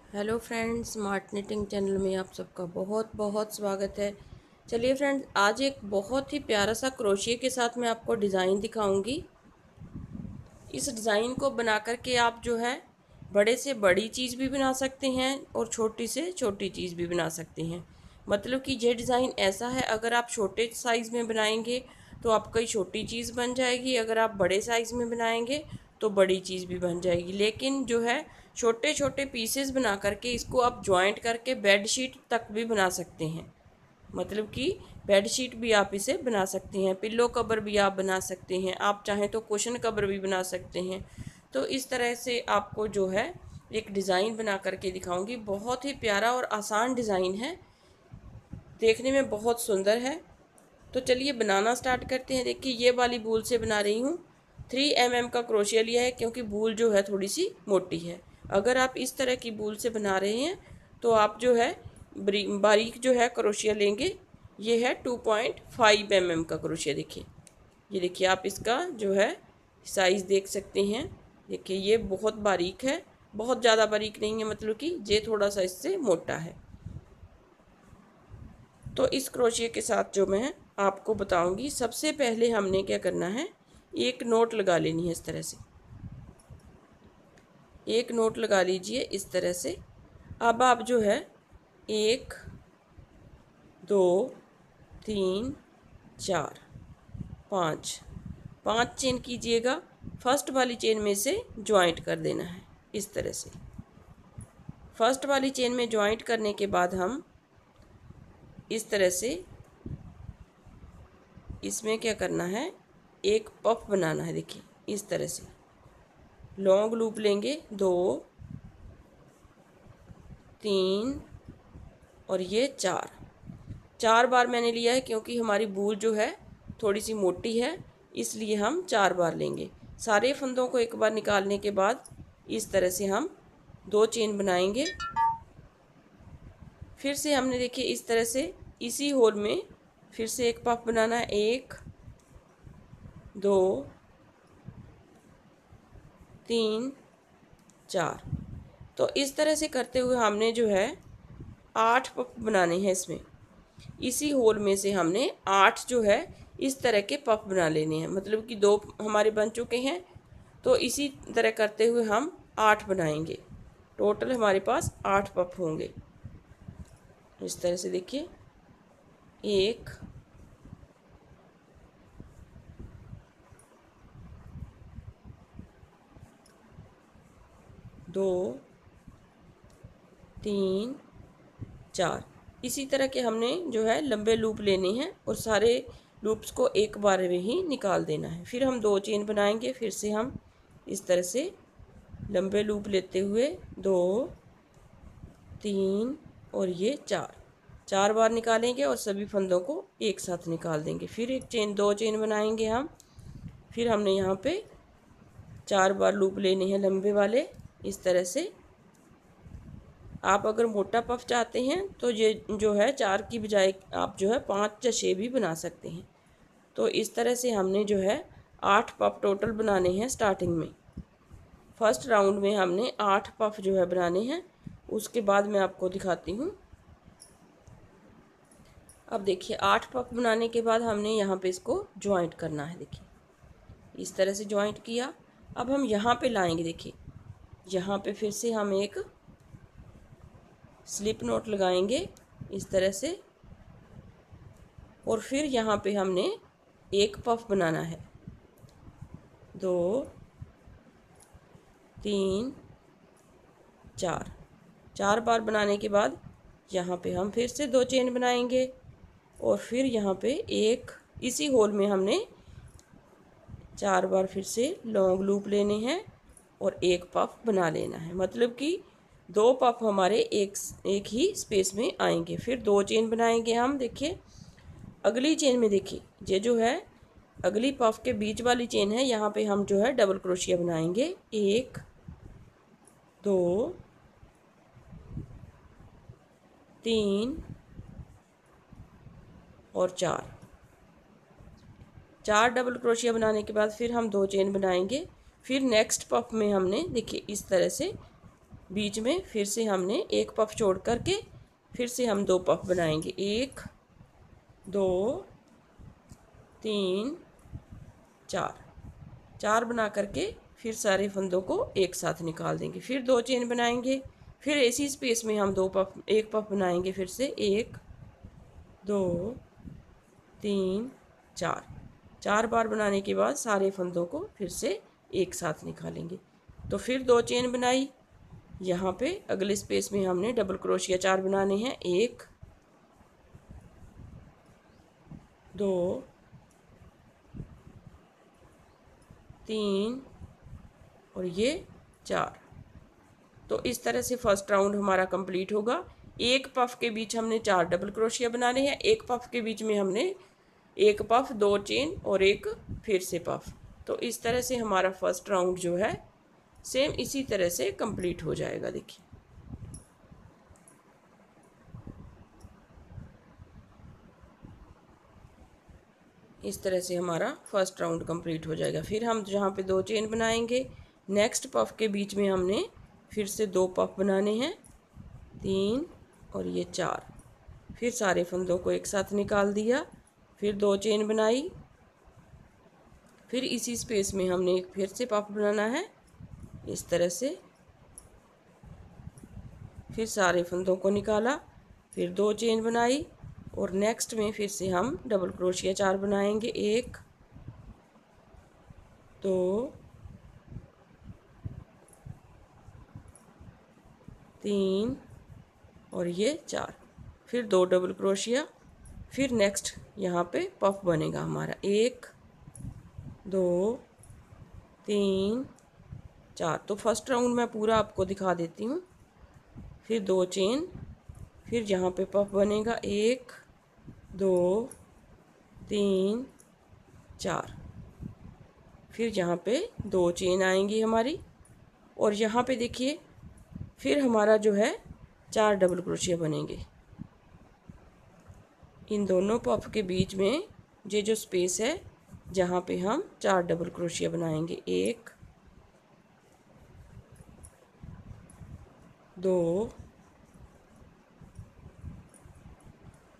Hello friends, smart knitting channel में आप सबका बहुत बहुत स्वागत है। चलिए फ्रेंड्स, आज एक बहुत ही प्यारा सा क्रोशिया के साथ मैं आपको डिज़ाइन दिखाऊंगी। इस डिज़ाइन को बना करके आप जो है बड़े से बड़ी चीज़ भी बना सकते हैं और छोटी से छोटी चीज़ भी बना सकते हैं। मतलब कि ये डिज़ाइन ऐसा है, अगर आप छोटे साइज़ में बनाएंगे तो आपकी छोटी चीज़ बन जाएगी, अगर आप बड़े साइज़ में बनाएंगे तो बड़ी चीज़ भी बन जाएगी। लेकिन जो है छोटे छोटे पीसेस बना करके इसको आप जॉइंट करके बेड शीट तक भी बना सकते हैं। मतलब कि बेड शीट भी आप इसे बना सकते हैं, पिल्लो कवर भी आप बना सकते हैं, आप चाहें तो कुशन कवर भी बना सकते हैं। तो इस तरह से आपको जो है एक डिज़ाइन बना करके दिखाऊंगी। बहुत ही प्यारा और आसान डिज़ाइन है, देखने में बहुत सुंदर है। तो चलिए बनाना स्टार्ट करते हैं। देखिए, ये वाली बूल से बना रही हूँ। 3 mm का क्रोशिया लिया है क्योंकि बूल जो है थोड़ी सी मोटी है। अगर आप इस तरह की बूल से बना रहे हैं तो आप जो है बारीक जो है क्रोशिया लेंगे। ये है 2.5 mm का क्रोशिया। देखिए, ये देखिए, आप इसका जो है साइज़ देख सकते हैं। देखिए, ये बहुत बारीक है, बहुत ज़्यादा बारीक नहीं है, मतलब कि ये थोड़ा सा इससे मोटा है। तो इस क्रोशिया के साथ जो मैं आपको बताऊंगी, सबसे पहले हमने क्या करना है, एक नोट लगा लेनी है। इस तरह से एक नोट लगा लीजिए, इस तरह से। अब आप जो है 1 2 3 4 5 5 चेन कीजिएगा। फर्स्ट वाली चेन में से ज्वाइंट कर देना है इस तरह से। फर्स्ट वाली चेन में ज्वाइंट करने के बाद हम इस तरह से इसमें क्या करना है, एक पफ बनाना है। देखिए, इस तरह से लॉन्ग लूप लेंगे, 2 3 और ये 4 बार मैंने लिया है क्योंकि हमारी बूल जो है थोड़ी सी मोटी है, इसलिए हम 4 बार लेंगे। सारे फंदों को एक बार निकालने के बाद इस तरह से हम 2 चेन बनाएंगे। फिर से हमने देखिए इस तरह से इसी होल में फिर से एक पफ बनाना है। 1 2 3 4। तो इस तरह से करते हुए हमने जो है 8 पफ बनाने हैं इसमें। इसी होल में से हमने 8 जो है इस तरह के पफ बना लेने हैं। मतलब कि 2 हमारे बन चुके हैं, तो इसी तरह करते हुए हम 8 बनाएंगे। टोटल हमारे पास 8 पफ होंगे। इस तरह से देखिए, 1 2 3 4। इसी तरह के हमने जो है लंबे लूप लेने हैं और सारे लूप्स को एक बार में ही निकाल देना है। फिर हम 2 चेन बनाएंगे। फिर से हम इस तरह से लंबे लूप लेते हुए 2 3 और ये 4 बार निकालेंगे और सभी फंदों को एक साथ निकाल देंगे। फिर एक चेन, 2 चेन बनाएंगे हम। फिर हमने यहाँ पे 4 बार लूप लेने हैं लंबे वाले। इस तरह से आप अगर मोटा पफ चाहते हैं तो ये जो है 4 की बजाय आप जो है 5 या 6 भी बना सकते हैं। तो इस तरह से हमने जो है 8 पफ टोटल बनाने हैं स्टार्टिंग में। फर्स्ट राउंड में हमने 8 पफ जो है बनाने हैं। उसके बाद मैं आपको दिखाती हूँ। अब देखिए, 8 पफ बनाने के बाद हमने यहाँ पे इसको ज्वाइंट करना है। देखिए, इस तरह से ज्वाइंट किया। अब हम यहाँ पे लाएंगे। देखिए, यहाँ पे फिर से हम एक स्लिप नोट लगाएंगे इस तरह से, और फिर यहाँ पे हमने एक पफ बनाना है। 2 3 4 बार बनाने के बाद यहाँ पे हम फिर से 2 चेन बनाएंगे और फिर यहाँ पे एक इसी होल में हमने 4 बार फिर से लॉन्ग लूप लेने हैं और एक पफ बना लेना है। मतलब कि 2 पफ हमारे एक ही स्पेस में आएंगे। फिर 2 चेन बनाएंगे हम। देखिए, अगली चेन में देखिए, ये जो है अगली पफ के बीच वाली चेन है, यहाँ पे हम जो है डबल क्रोशिया बनाएंगे। 1 2 3 और 4 डबल क्रोशिया बनाने के बाद फिर हम 2 चेन बनाएंगे। फिर नेक्स्ट पफ में हमने देखिए इस तरह से बीच में फिर से हमने एक पफ छोड़ करके फिर से हम 2 पफ बनाएंगे। 1 2 3 4 बना करके फिर सारे फंदों को एक साथ निकाल देंगे। फिर 2 चेन बनाएंगे, फिर इसी स्पेस में हम 1 पफ बनाएंगे। फिर से 1 2 3 4 बार बनाने के बाद सारे फंदों को फिर से एक साथ निकालेंगे। तो फिर 2 चेन बनाई, यहाँ पे अगले स्पेस में हमने डबल क्रोशिया 4 बनाने हैं। 1 2 3 और ये 4। तो इस तरह से फर्स्ट राउंड हमारा कंप्लीट होगा। एक पफ के बीच हमने 4 डबल क्रोशिया बनाने हैं, एक पफ के बीच में हमने 1 पफ 2 चेन और 1 फिर से पफ। तो इस तरह से हमारा फर्स्ट राउंड जो है सेम इसी तरह से कंप्लीट हो जाएगा। देखिए इस तरह से हमारा फर्स्ट राउंड कंप्लीट हो जाएगा। फिर हम जहाँ पे 2 चेन बनाएंगे, नेक्स्ट पफ के बीच में हमने फिर से 2 पफ बनाने हैं, 3 और ये 4। फिर सारे फंदों को एक साथ निकाल दिया, फिर 2 चेन बनाई, फिर इसी स्पेस में हमने एक फिर से पफ बनाना है इस तरह से। फिर सारे फंदों को निकाला, फिर 2 चेन बनाई और नेक्स्ट में फिर से हम डबल क्रोशिया 4 बनाएंगे। 1 2 3 और ये 4। फिर 2 डबल क्रोशिया, फिर नेक्स्ट यहाँ पे पफ बनेगा हमारा। 1 2 3 4। तो फर्स्ट राउंड मैं पूरा आपको दिखा देती हूँ। फिर 2 चेन, फिर यहाँ पे पफ बनेगा। 1 2 3 4। फिर यहाँ पे 2 चेन आएंगी हमारी और यहाँ पे देखिए फिर हमारा जो है 4 डबल क्रोशिया बनेंगे। इन दोनों पफ के बीच में ये जो स्पेस है जहाँ पे हम 4 डबल क्रोशिया बनाएंगे। 1 2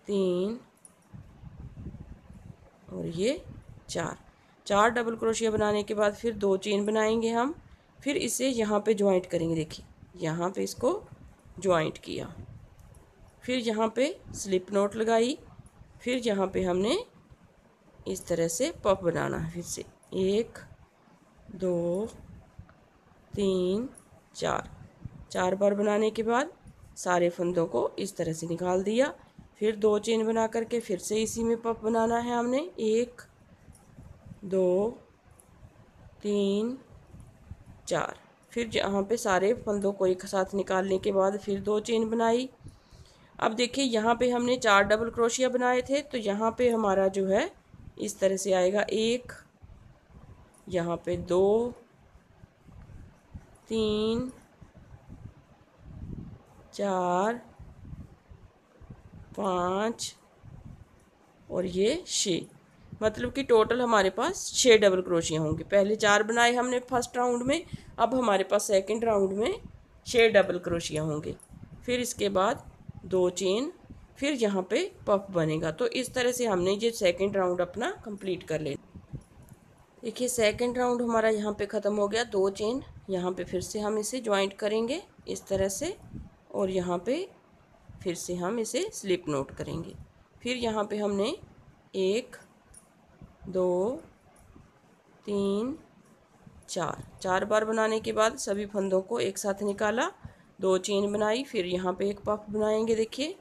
3 और ये 4 डबल क्रोशिया बनाने के बाद फिर 2 चेन बनाएंगे हम। फिर इसे यहाँ पे ज्वाइंट करेंगे। देखिए यहाँ पे इसको ज्वाइंट किया, फिर यहाँ पे स्लिप नॉट लगाई, फिर यहाँ पे हमने इस तरह से पफ बनाना है। फिर से 1 2 3 4 बार बनाने के बाद सारे फंदों को इस तरह से निकाल दिया। फिर 2 चेन बना करके फिर से इसी में पफ बनाना है हमने। 1 2 3 4। फिर जहाँ पे सारे फंदों को एक साथ निकालने के बाद फिर 2 चेन बनाई। अब देखिए यहाँ पे हमने 4 डबल क्रोशिया बनाए थे, तो यहाँ पे हमारा जो है इस तरह से आएगा। 1 यहाँ पे 2 3 4 5 और ये 6। मतलब कि टोटल हमारे पास 6 डबल क्रोशिया होंगे। पहले 4 बनाए हमने फर्स्ट राउंड में, अब हमारे पास सेकंड राउंड में 6 डबल क्रोशिया होंगे। फिर इसके बाद 2 चेन, फिर यहाँ पे पफ बनेगा। तो इस तरह से हमने ये सेकंड राउंड अपना कंप्लीट कर लेना। देखिए सेकंड राउंड हमारा यहाँ पे ख़त्म हो गया। 2 चेन, यहाँ पे फिर से हम इसे ज्वाइंट करेंगे इस तरह से और यहाँ पे फिर से हम इसे स्लिप नोट करेंगे। फिर यहाँ पे हमने 1 2 3 4 बार बनाने के बाद सभी फंदों को एक साथ निकाला, 2 चेन बनाई, फिर यहाँ पे एक पफ बनाएंगे। देखिए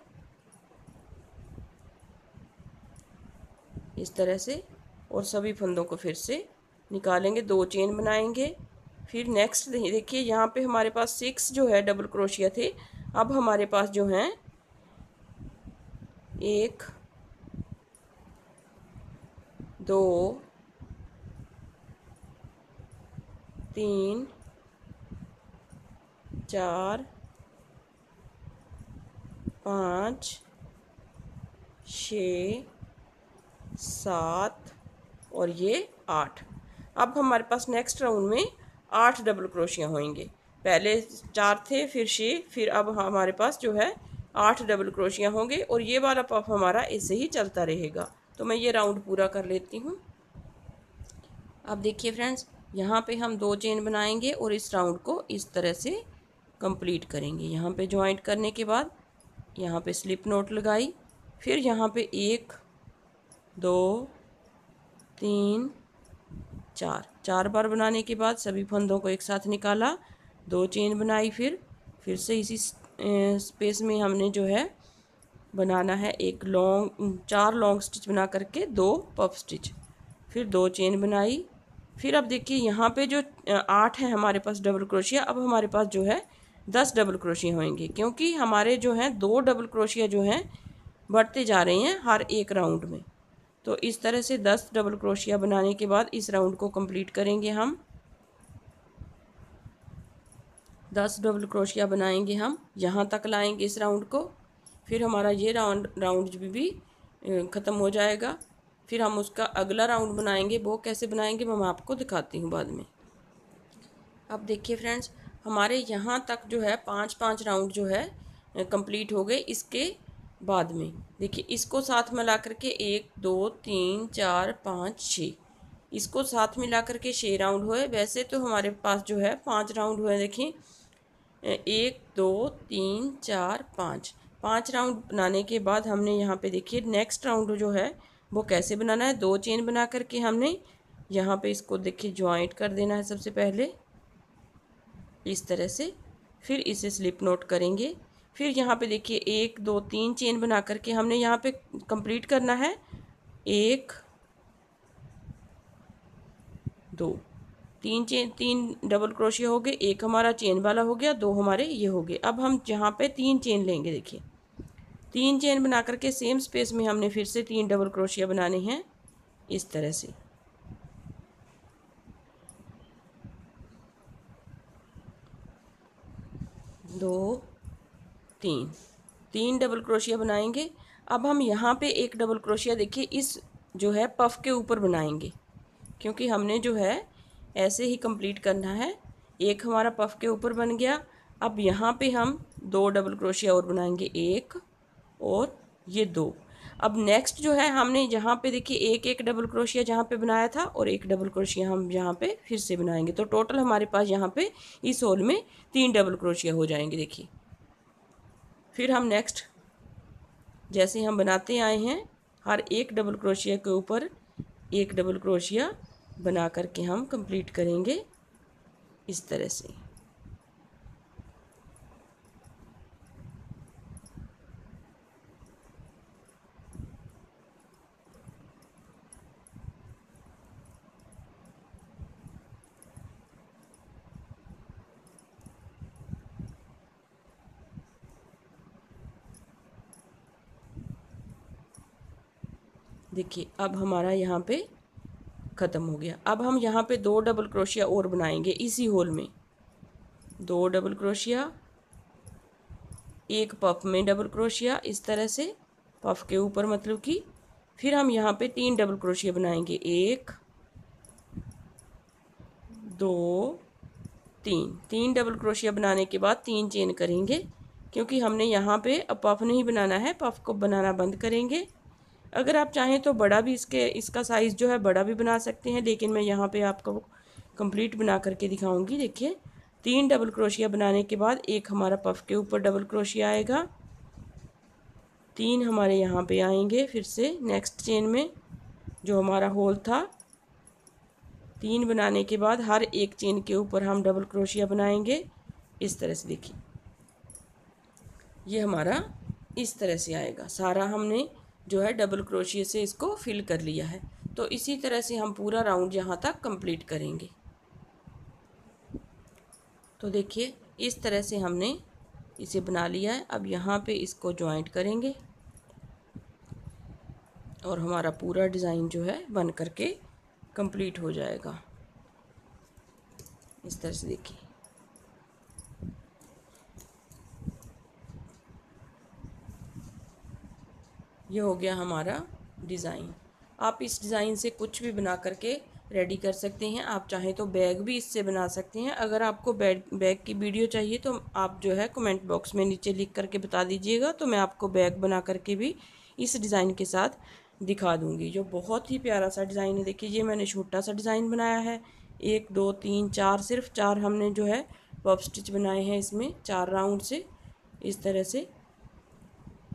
इस तरह से और सभी फंदों को फिर से निकालेंगे, 2 चेन बनाएंगे। फिर नेक्स्ट देखिए यहाँ पे हमारे पास 6 जो है डबल क्रोशिया थे, अब हमारे पास जो हैं 1 2 3 4 5 6 7 और ये 8। अब हमारे पास नेक्स्ट राउंड में 8 डबल क्रोशिया होंगे। पहले 4 थे, फिर 6, फिर अब हमारे पास जो है 8 डबल क्रोशिया होंगे और ये वाला पफ हमारा ऐसे ही चलता रहेगा। तो मैं ये राउंड पूरा कर लेती हूँ। अब देखिए फ्रेंड्स, यहाँ पे हम 2 चेन बनाएंगे और इस राउंड को इस तरह से कंप्लीट करेंगे। यहाँ पे जॉइंट करने के बाद यहाँ पे स्लिप नोट लगाई, फिर यहाँ पे 1 2 3 4 बार बनाने के बाद सभी फंदों को एक साथ निकाला, 2 चेन बनाई, फिर से इसी स्पेस में हमने जो है बनाना है एक लॉन्ग 4 लॉन्ग स्टिच बना करके 2 पफ स्टिच, फिर 2 चेन बनाई। फिर अब देखिए यहाँ पे जो 8 है हमारे पास डबल क्रोशिया, अब हमारे पास जो है 10 डबल क्रोशिया होंगे, क्योंकि हमारे जो हैं 2 डबल क्रोशिया जो हैं बढ़ते जा रहे हैं हर एक राउंड में। तो इस तरह से 10 डबल क्रोशिया बनाने के बाद इस राउंड को कंप्लीट करेंगे हम। 10 डबल क्रोशिया बनाएंगे हम, यहाँ तक लाएंगे इस राउंड को, फिर हमारा ये राउंड भी ख़त्म हो जाएगा। फिर हम उसका अगला राउंड बनाएंगे, वो कैसे बनाएंगे मैं आपको दिखाती हूँ बाद में। अब देखिए फ्रेंड्स, हमारे यहाँ तक जो है 5-5 राउंड जो है कंप्लीट हो गए। इसके बाद में देखिए इसको साथ मिला करके 1 2 3 4 5 6, इसको साथ मिला करके 6 राउंड हुए। वैसे तो हमारे पास जो है 5 राउंड हुए। देखिए 1 2 3 4 5 राउंड बनाने के बाद हमने यहाँ पे देखिए नेक्स्ट राउंड जो है वो कैसे बनाना है। 2 चेन बना करके हमने यहाँ पे इसको देखिए जॉइंट कर देना है सबसे पहले इस तरह से, फिर इसे स्लिप नोट करेंगे। फिर यहाँ पे देखिए 1 2 3 चेन बना करके हमने यहाँ पे कंप्लीट करना है। 1 2 3 चेन, 3 डबल क्रोशिया हो गए, एक हमारा चेन वाला हो गया, 2 हमारे ये हो गए। अब हम यहाँ पे 3 चेन लेंगे। देखिए 3 चेन बना करके सेम स्पेस में हमने फिर से 3 डबल क्रोशिया बनाने हैं इस तरह से। दो 3 डबल क्रोशिया बनाएंगे। अब हम यहाँ पे एक डबल क्रोशिया देखिए इस जो है पफ के ऊपर बनाएंगे, क्योंकि हमने जो है ऐसे ही कंप्लीट करना है। एक हमारा पफ के ऊपर बन गया। अब यहाँ पे हम 2 डबल क्रोशिया और बनाएंगे, 1 और ये 2। अब नेक्स्ट जो है हमने यहाँ पे देखिए एक डबल क्रोशिया जहाँ पे बनाया था और एक डबल क्रोशिया हम यहाँ पे फिर से बनाएंगे। तो टोटल हमारे पास यहाँ पे इस होल में 3 डबल क्रोशिया हो जाएंगे। देखिए फिर हम नेक्स्ट जैसे हम बनाते आए हैं हर एक डबल क्रोशिया के ऊपर एक डबल क्रोशिया बना करके हम कंप्लीट करेंगे इस तरह से। देखिए अब हमारा यहाँ पे ख़त्म हो गया। अब हम यहाँ पे 2 डबल क्रोशिया और बनाएंगे इसी होल में। 2 डबल क्रोशिया, एक पफ में डबल क्रोशिया इस तरह से पफ के ऊपर, मतलब कि फिर हम यहाँ पे 3 डबल क्रोशिया बनाएंगे, 1 2 3 डबल क्रोशिया बनाने के बाद 3 चेन करेंगे, क्योंकि हमने यहाँ पे अब पफ नहीं बनाना है, पफ को बनाना बंद करेंगे। अगर आप चाहें तो बड़ा भी इसका साइज़ जो है बड़ा भी बना सकते हैं, लेकिन मैं यहाँ पे आपको कंप्लीट बना करके दिखाऊंगी। देखिए 3 डबल क्रोशिया बनाने के बाद एक हमारा पफ के ऊपर डबल क्रोशिया आएगा, 3 हमारे यहाँ पे आएंगे फिर से नेक्स्ट चेन में जो हमारा होल था। 3 बनाने के बाद हर एक चेन के ऊपर हम डबल क्रोशिया बनाएंगे इस तरह से। देखिए ये हमारा इस तरह से आएगा। सारा हमने जो है डबल क्रोशिया से इसको फिल कर लिया है। तो इसी तरह से हम पूरा राउंड यहाँ तक कंप्लीट करेंगे। तो देखिए इस तरह से हमने इसे बना लिया है। अब यहाँ पे इसको जॉइंट करेंगे और हमारा पूरा डिज़ाइन जो है बन करके कंप्लीट हो जाएगा इस तरह से। देखिए ये हो गया हमारा डिज़ाइन। आप इस डिज़ाइन से कुछ भी बना करके रेडी कर सकते हैं। आप चाहें तो बैग भी इससे बना सकते हैं। अगर आपको बैग की वीडियो चाहिए तो आप जो है कमेंट बॉक्स में नीचे लिख करके बता दीजिएगा, तो मैं आपको बैग बना करके भी इस डिज़ाइन के साथ दिखा दूँगी, जो बहुत ही प्यारा सा डिज़ाइन है। देखिए ये मैंने छोटा सा डिज़ाइन बनाया है, 1 2 3 4, सिर्फ 4 हमने जो है पफ स्टिच बनाए हैं इसमें 4 राउंड से, इस तरह से।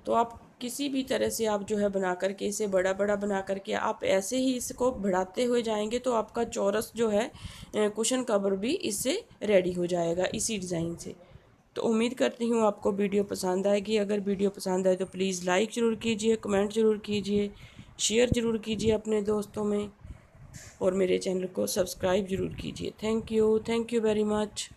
तो आप किसी भी तरह से आप जो है बना करके इसे बड़ा बड़ा बना करके आप ऐसे ही इसको बढ़ाते हुए जाएंगे तो आपका चौरस जो है कुशन कवर भी इससे रेडी हो जाएगा इसी डिज़ाइन से। तो उम्मीद करती हूँ आपको वीडियो पसंद आएगी। अगर वीडियो पसंद आए तो प्लीज़ लाइक ज़रूर कीजिए, कमेंट ज़रूर कीजिए, शेयर ज़रूर कीजिए अपने दोस्तों में, और मेरे चैनल को सब्सक्राइब ज़रूर कीजिए। Thank you very much.